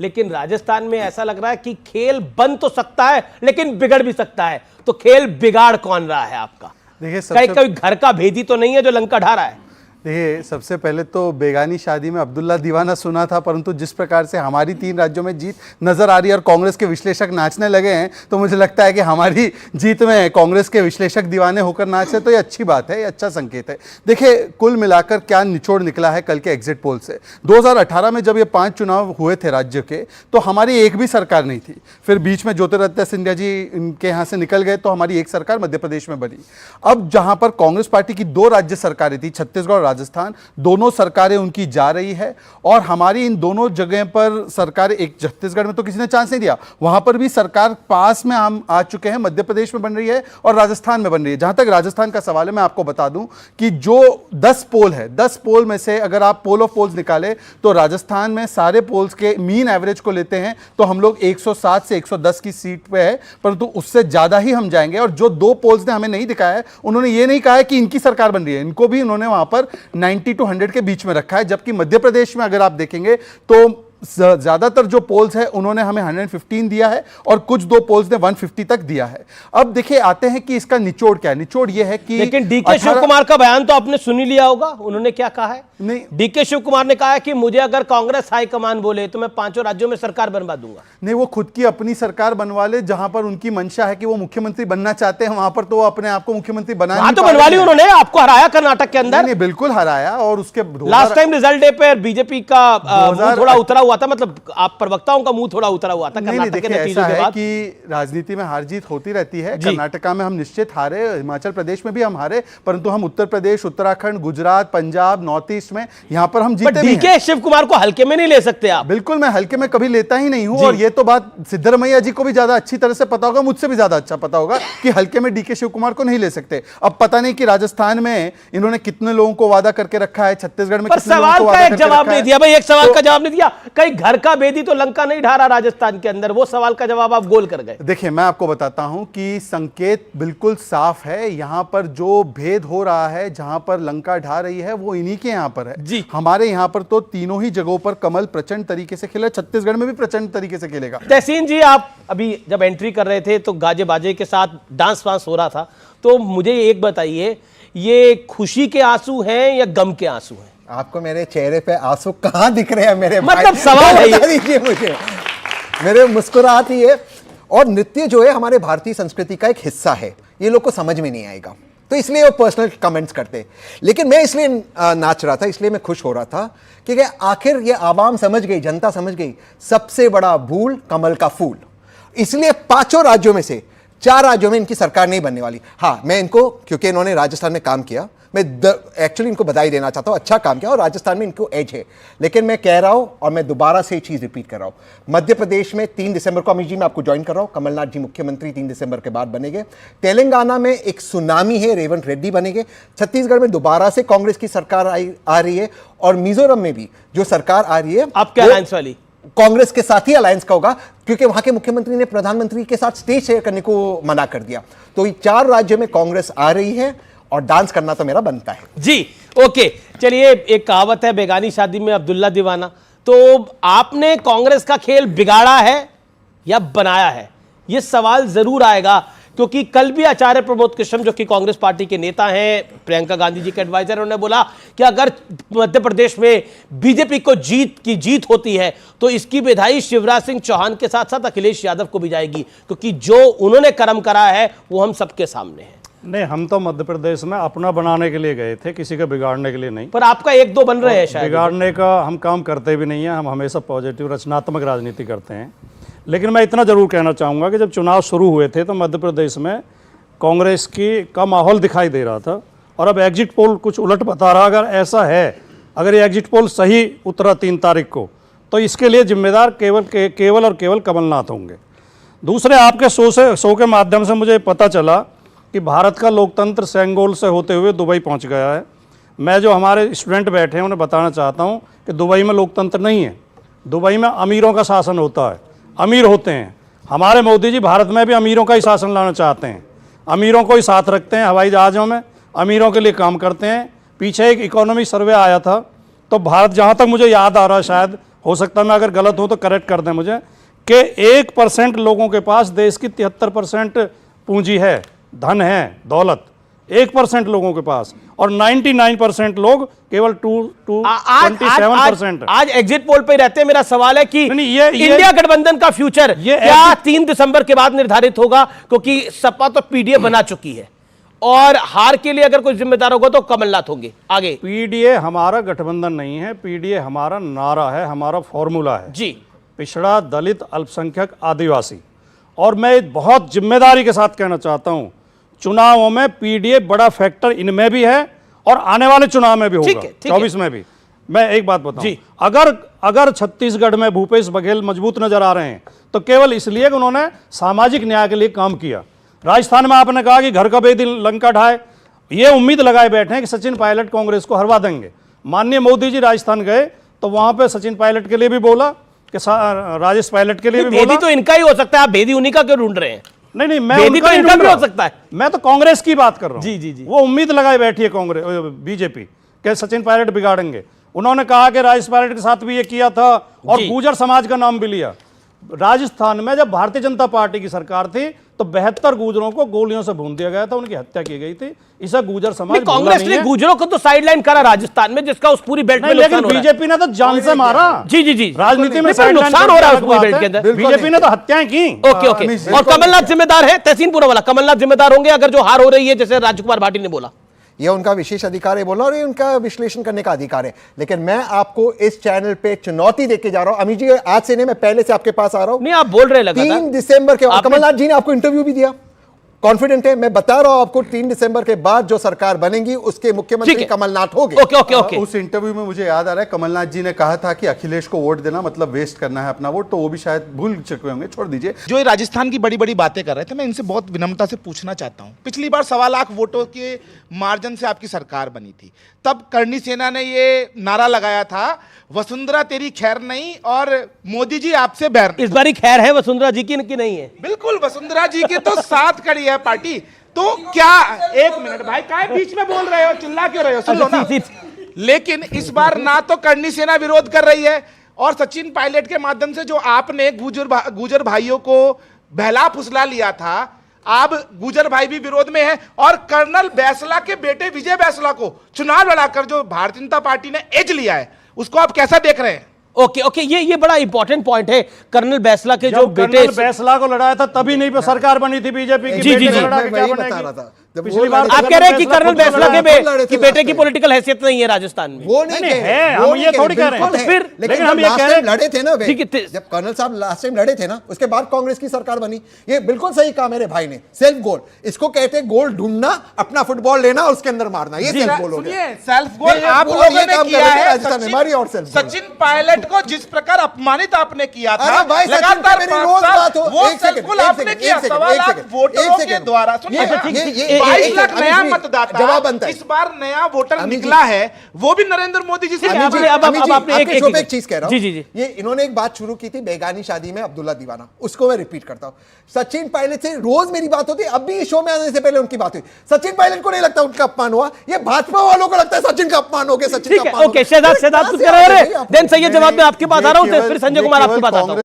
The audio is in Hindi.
लेकिन राजस्थान में ऐसा लग रहा है कि खेल बन तो सकता है लेकिन बिगड़ भी सकता है। तो खेल बिगाड़ कौन रहा है आपका? देखिए, कोई घर का भेदी तो नहीं है जो लंका ढा रहा है? देखिए, सबसे पहले तो बेगानी शादी में अब्दुल्ला दीवाना सुना था, परंतु जिस प्रकार से हमारी 3 राज्यों में जीत नजर आ रही है और कांग्रेस के विश्लेषक नाचने लगे हैं, तो मुझे लगता है कि हमारी जीत में कांग्रेस के विश्लेषक दीवाने होकर नाचे, तो ये अच्छी बात है, ये अच्छा संकेत है। देखिए, कुल मिलाकर क्या निचोड़ निकला है कल के एग्जिट पोल से। 2018 में जब ये 5 चुनाव हुए थे राज्य के, तो हमारी एक भी सरकार नहीं थी। फिर बीच में ज्योतिरादित्य सिंधिया जी इनके यहाँ से निकल गए, तो हमारी एक सरकार मध्य प्रदेश में बनी। अब जहां पर कांग्रेस पार्टी की 2 राज्य सरकारें थी, छत्तीसगढ़ और राजस्थान, दोनों सरकारें उनकी जा रही है और हमारी इन दोनों जगह पर सरकार, एक छत्तीसगढ़ में तो किसी ने चांस नहीं दिया, वहां पर भी सरकार पास में हम आ चुके हैं, मध्य प्रदेश में बन रही है और राजस्थान में बन रही है। जहां तक राजस्थान का सवाल है, मैं आपको बता दूं कि जो 10 पोल है, 10 पोल में से अगर आप पोल ऑफ पोल्स निकाले तो राजस्थान में सारे पोल्स के मीन एवरेज को लेते हैं तो हम लोग 107 से 110 की सीट पे है, परंतु उससे ज्यादा ही हम जाएंगे। और जो 2 पोल्स ने हमें नहीं दिखाया है, उन्होंने ये नहीं कहा है कि इनकी सरकार बन रही है, इनको भी उन्होंने वहां पर 90 to 100 के बीच में रखा है। जबकि मध्य प्रदेश में अगर आप देखेंगे तो ज्यादातर जो पोल्स है उन्होंने हमें 115 दिया है और कुछ 2 पोल्स ने 150 तक दिया है। अब देखिए, आते हैं कि इसका निचोड़ क्या है। निचोड़ यह है कि लेकिन डीके शिव कुमार का बयान तो आपने सुन ही लिया होगा, उन्होंने क्या कहा है? नहीं, डीके शिव कुमार ने कहा है कि मुझे अगर कांग्रेस हाईकमान बोले तो मैं 5 राज्यों में सरकार बनवा दूंगा। नहीं, वो खुद की अपनी सरकार बनवा ले, जहां पर उनकी मंशा है कि वो मुख्यमंत्री बनना चाहते हैं, वहां पर तो वो अपने आप को मुख्यमंत्री बना तो बनवा ली उन्होंने, आपको हराया कर्नाटक के अंदर। नहीं, बिल्कुल हराया। और उसके लास्ट टाइम रिजल्ट डे पे बीजेपी का मुंह थोड़ा उतरा हुआ था, मतलब आप प्रवक्ताओं का मुंह थोड़ा उतरा हुआ था कर्नाटक के नतीजों के बाद। कि राजनीति में हार जीत होती रहती है। कर्नाटका में हम निश्चित हारे, हिमाचल प्रदेश में भी हम हारे, परंतु हम उत्तर प्रदेश, उत्तराखंड, गुजरात, पंजाब, नॉर्थ ईस्ट में यहां पर हम जीते भी हैं। डीके शिव कुमार को हल्के में नहीं ले सकते आप। बिल्कुल, मैं हल्के में कभी लेता ही नहीं हूं। और ये तो बात सिद्धरमैया जी को भी ज्यादा अच्छी तरह से पता होगा, मुझसे भी ज्यादा अच्छा पता होगा कि हल्के में डीके शिव कुमार को नहीं ले सकते। अब पता नहीं कि राजस्थान में इन्होंने कितने लोगों को वादा करके रखा है, छत्तीसगढ़ में कितने लोगों को वादा करके रखा है। जवाब नहीं दिया भाई, एक सवाल का जवाब नहीं दिया। कई घर का बेदी तो लंका नहीं ढा राजस्थान के अंदर, वो सवाल का जवाब आप गोल कर गए। देखिए, मैं आपको बताता हूं कि संकेत बिल्कुल साफ है। यहां पर जो भेद हो रहा है, जहां पर लंका ढा रही है, वो इन्हीं के यहां पर है जी। हमारे यहां पर तो तीनों ही जगहों पर कमल प्रचंड तरीके से खिला, छत्तीसगढ़ में भी प्रचंड तरीके से खेलेगा। तहसीन जी, आप अभी जब एंट्री कर रहे थे तो गाजे बाजे के साथ डांस वांस हो रहा था, तो मुझे एक बताइए, ये खुशी के आंसू हैं या गम के आंसू हैं? आपको मेरे चेहरे पे आंसू कहां दिख रहे हैं मेरे मतलब सवाल है ये, मुझे मेरे मुस्कुराहट ही है। और नृत्य जो है हमारे भारतीय संस्कृति का एक हिस्सा है, ये लोग को समझ में नहीं आएगा, तो इसलिए वो पर्सनल कमेंट्स करते। लेकिन मैं इसलिए नाच रहा था, इसलिए मैं खुश हो रहा था कि आखिर ये आवाम समझ गई, जनता समझ गई, सबसे बड़ा भूल कमल का फूल। इसलिए 5 राज्यों में से 4 राज्यों में इनकी सरकार नहीं बनने वाली। हाँ, मैं इनको, क्योंकि इन्होंने राजस्थान में काम किया, मैं एक्चुअली इनको बधाई देना चाहता हूं, अच्छा काम किया और राजस्थान में इनको एज है। लेकिन मैं कह रहा हूं और मैं दोबारा से ये चीज रिपीट कर रहा हूं, मध्य प्रदेश में 3 दिसंबर को, अमित जी मैं आपको ज्वाइन कर रहा हूं, कमलनाथ जी मुख्यमंत्री 3 दिसंबर के बाद बनेंगे। तेलंगाना में एक सुनामी है, रेवंत रेड्डी बनेंगे। छत्तीसगढ़ में दोबारा से कांग्रेस की सरकार आ रही है और मिजोरम में भी जो सरकार आ रही है, आपके अलायंस वाली कांग्रेस के साथ ही अलायंस का होगा, क्योंकि वहां के मुख्यमंत्री ने प्रधानमंत्री के साथ स्टेज शेयर करने को मना कर दिया। तो ये 4 राज्यों में कांग्रेस आ रही है और डांस करना तो मेरा बनता है जी। ओके, चलिए, एक कहावत है, बेगानी शादी में अब्दुल्ला दीवाना। तो आपने कांग्रेस का खेल बिगाड़ा है या बनाया है, यह सवाल जरूर आएगा, क्योंकि कल भी आचार्य प्रमोद कृष्ण, जो कि कांग्रेस पार्टी के नेता हैं, प्रियंका गांधी जी के एडवाइजर, उन्होंने बोला कि अगर मध्य प्रदेश में बीजेपी को जीत होती है तो इसकी बधाई शिवराज सिंह चौहान के साथ साथ अखिलेश यादव को भी जाएगी, क्योंकि जो उन्होंने कर्म करा है वो हम सबके सामने है। नहीं, हम तो मध्य प्रदेश में अपना बनाने के लिए गए थे, किसी का बिगाड़ने के लिए नहीं। पर आपका 1-2 बन रहे हैं शायद। बिगाड़ने का हम काम करते भी नहीं है, हम हमेशा पॉजिटिव रचनात्मक राजनीति करते हैं। लेकिन मैं इतना जरूर कहना चाहूँगा कि जब चुनाव शुरू हुए थे तो मध्य प्रदेश में कांग्रेस का माहौल दिखाई दे रहा था, और अब एग्जिट पोल कुछ उलट बता रहा। अगर ऐसा है, अगर ये एग्जिट पोल सही उतरा 3 तारीख को, तो इसके लिए जिम्मेदार केवल और केवल कमलनाथ होंगे। दूसरे, आपके शो के माध्यम से मुझे पता चला कि भारत का लोकतंत्र सेंगोल से होते हुए दुबई पहुंच गया है। मैं जो हमारे स्टूडेंट बैठे हैं उन्हें बताना चाहता हूं कि दुबई में लोकतंत्र नहीं है, दुबई में अमीरों का शासन होता है, अमीर होते हैं। हमारे मोदी जी भारत में भी अमीरों का ही शासन लाना चाहते हैं, अमीरों को ही साथ रखते हैं, हवाई जहाज़ों में अमीरों के लिए काम करते हैं। पीछे एक इकोनॉमी सर्वे आया था, तो भारत, जहाँ तक मुझे याद आ रहा है, शायद हो सकता है मैं अगर गलत हूं तो करेक्ट कर दें मुझे, कि 1% लोगों के पास देश की 73% पूंजी है, धन है, दौलत 1% लोगों के पास, और 99% लोग केवल 27%। आज एग्जिट पोल पे रहते हैं। मेरा सवाल है कि नहीं, ये इंडिया गठबंधन का फ्यूचर ये क्या 3 दिसंबर के बाद निर्धारित होगा? क्योंकि सपा तो पीडीए बना चुकी है और हार के लिए अगर कोई जिम्मेदार होगा तो कमलनाथ होंगे। आगे पीडीए हमारा गठबंधन नहीं है, पीडीए हमारा नारा है, हमारा फॉर्मूला है जी। पिछड़ा, दलित, अल्पसंख्यक, आदिवासी। और मैं बहुत जिम्मेदारी के साथ कहना चाहता हूं, चुनावों में पीडीए बड़ा फैक्टर इनमें भी है और आने वाले चुनाव में भी होगा, 24 में भी। मैं एक बात बताऊं जी। अगर छत्तीसगढ़ में भूपेश बघेल मजबूत नजर आ रहे हैं तो केवल इसलिए कि उन्होंने सामाजिक न्याय के लिए काम किया। राजस्थान में आपने कहा कि घर का बेदी लंका ढाए, ये उम्मीद लगाए बैठे हैं कि सचिन पायलट कांग्रेस को हरवा देंगे। माननीय मोदी जी राजस्थान गए तो वहां पे सचिन पायलट के लिए भी बोला कि राजेश पायलट के लिए भी बोला। भेदी तो इनका ही हो सकता है, आप भेदी उन्हीं का क्यों ढूंढ रहे हैं? नहीं, मैं भेदी तो इनका भी हो सकता है। मैं तो कांग्रेस की बात कर रहा हूं। जी। वो उम्मीद लगाए बैठी है कांग्रेस, बीजेपी के सचिन पायलट बिगाड़ेंगे। उन्होंने कहा कि राजेश पायलट के साथ भी ये किया था और गुर्जर समाज का नाम भी लिया। राजस्थान में जब भारतीय जनता पार्टी की सरकार थी तो 72 गुर्जरों को गोलियों से भून दिया गया था, उनकी हत्या की गई थी। इसे गुर्जर समाज कांग्रेस ने गुर्जरों को तो साइडलाइन करा राजस्थान में, जिसका उस पूरी बेल्ट में लेकिन बीजेपी ने तो जान से मारा। जी। राजनीति में नुकसान हो रहा है उस पूरी बेल्ट के अंदर। बीजेपी ने तो हत्याएं की। ओके। और कमलनाथ जिम्मेदार है, तहसीनपुरा वाला कमलनाथ जिम्मेदार होंगे अगर जो हार हो रही है, जैसे राजकुमार भाटी ने बोला? ये उनका विशेष अधिकार है बोलना और ये उनका विश्लेषण करने का अधिकार है। लेकिन मैं आपको इस चैनल पे चुनौती देके जा रहा हूं अमित जी, आज से नहीं, मैं पहले से आपके पास आ रहा हूं। नहीं, आप बोल रहे लगातार 3 दिसंबर के बाद कमलनाथ जी ने आपको इंटरव्यू भी दिया, कॉन्फिडेंट है। मैं बता रहा हूं आपको 3 दिसंबर के बाद जो सरकार बनेगी उसके मुख्यमंत्री कमलनाथ होंगे। ओके। उस इंटरव्यू में मुझे याद आ रहा है कमलनाथ जी ने कहा था कि अखिलेश को वोट देना मतलब वेस्ट करना है अपना वोट, तो वो भी शायद भूल चुके होंगे, छोड़ दीजिए। जो ये राजस्थान की बड़ी बड़ी बातें कर रहे थे, मैं इनसे बहुत विनम्रता से पूछना चाहता हूं। पिछली बार 1.25 लाख वोटों के मार्जिन से आपकी सरकार बनी थी, तब करणी सेना ने ये नारा लगाया था, वसुंधरा तेरी खैर नहीं और मोदी जी आपसे बैर। इस बारी खैर है वसुंधरा जी की नहीं है? बिल्कुल, वसुंधरा जी की तो साथ खड़ी है पार्टी। तो क्या, एक मिनट भाई, काय बीच में बोल रहे हो, चिल्ला क्यों रहे हो, सुन लो ना। लेकिन इस बार ना तो करणी सेना विरोध कर रही है और सचिन पायलट के माध्यम से जो आपने गुर्जर भाइयों को बहला फुसला लिया था, अब गुर्जर भाई भी विरोध में है। और कर्नल बैसला के बेटे विजय बैसला को चुनाव लड़ाकर जो भारतीय जनता पार्टी ने एज लिया है, उसको आप कैसा देख रहे हैं? ओके, ये बड़ा इंपॉर्टेंट पॉइंट है। कर्नल बैसला के जो बेटे, कर्नल बैसला को लड़ाया था तभी नहीं पे सरकार बनी थी बीजेपी की। जी। पिछली बार आप कह रहे हैं कि कर्नल बैसला के बेटे की पॉलिटिकल हैसियत नहीं है राजस्थान में? वो नहीं है, हम ये थोड़ी कह रहे हैं। फिर लेकिन हम ये कह रहे हैं लड़े थे ना, ठीक है, जब कर्नल साहब लास्ट टाइम लड़े थे ना, उसके बाद कांग्रेस की सरकार बनी। ये बिल्कुल सही कहा मेरे भाई ने, सेल्फ गोल। इसको कहते हैं गोल ढूंढना, अपना फुटबॉल लेना और उसके अंदर मारना, ये सेल्फ गोल हो गया। सेल्फ गोल आप लोगों ने किया है। सचिन पायलट को जिस प्रकार अपमानित आपने किया था, लगातार 5 साल वो सेल्फ गोल आपने किया। 1.25 लाख वोटरों के द्वारा 22 लाख नया मतदाता, जवाब बनता है। इस बार नया वोटर निकला है, वो भी नरेंद्र मोदी जी से। आपने एक चीज कह रहा हूं। जी। ये इन्होंने एक बात शुरू की थी बेगानी शादी में अब्दुल्ला दीवाना, उसको मैं रिपीट करता हूं। सचिन पायलट से रोज मेरी बात होती है, अब भी शो में आने से पहले उनकी बात हुई। सचिन पायलट को नहीं लगता उनका अपमान हुआ, ये भाजपा वालों को लगता है सचिन का अपमान हो गया। सचिन का अपमान। ओके, शहजाद कुछ कह रहे हैं, देन सही है जवाब। मैं आपके पास आ रहा हूं, फिर संजय कुमार आपके पास आता हूं।